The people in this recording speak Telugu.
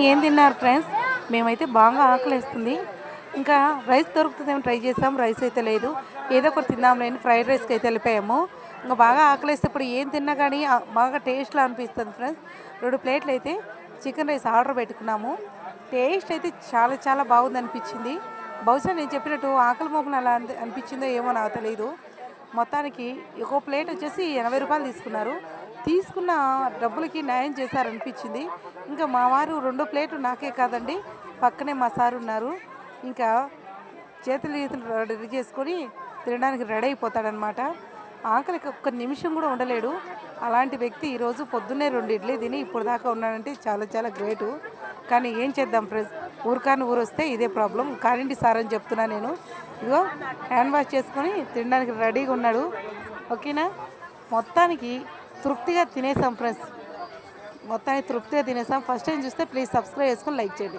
ఏం తిన్నారు ఫ్రెండ్స్? మేమైతే బాగా ఆకలేస్తుంది. ఇంకా రైస్ దొరుకుతుందేమో ట్రై చేసాం. రైస్ అయితే లేదు. ఏదో ఒకటి తిందాంలేని ఫ్రైడ్ రైస్కి అయితే వెళ్ళిపోయాము. ఇంకా బాగా ఆకలేస్తే ఇప్పుడు ఏం తిన్నా కానీ బాగా టేస్ట్లా అనిపిస్తుంది ఫ్రెండ్స్. 2 ప్లేట్లు అయితే చికెన్ రైస్ ఆర్డర్ పెట్టుకున్నాము. టేస్ట్ అయితే చాలా చాలా బాగుంది అనిపించింది. బహుశా నేను చెప్పినట్టు ఆకలి మొహం అలా అనిపించిందో ఏమో నాకు తెలియదు. మొత్తానికి ఒక్కో ప్లేట్ వచ్చేసి 80 రూపాయలు తీసుకున్నారు. తీసుకున్న డబ్బులకి న్యాయం చేశారనిపించింది. ఇంకా మా వారు 2 ప్లేట్లు నాకే కాదండి, పక్కనే మా సారు ఉన్నారు. ఇంకా చేతులు రెడీ చేసుకొని తినడానికి రెడీ అయిపోతాడనమాట. ఆకలికి ఒక్క నిమిషం కూడా ఉండలేడు. అలాంటి వ్యక్తి ఈరోజు పొద్దున్నే 2 ఇడ్లీ తిని ఇప్పుడు దాకా ఉన్నాడంటే చాలా చాలా గ్రేటు. కానీ ఏం చేద్దాం ఫ్రెండ్స్, ఊరికాని ఊరు వస్తే ఇదే ప్రాబ్లం. కానింటి సార్ అని చెప్తున్నా నేను. ఇదిగో హ్యాండ్ వాష్ చేసుకొని తినడానికి రెడీగా ఉన్నాడు. ఓకేనా? మొత్తానికి తృప్తిగా తినేసాం ఫ్రెండ్స్. మొత్తానికి తృప్తిగా తినేసాం. ఫస్ట్ టైం చూస్తే ప్లీజ్ సబ్స్క్రైబ్ చేసుకొని లైక్ చేయండి.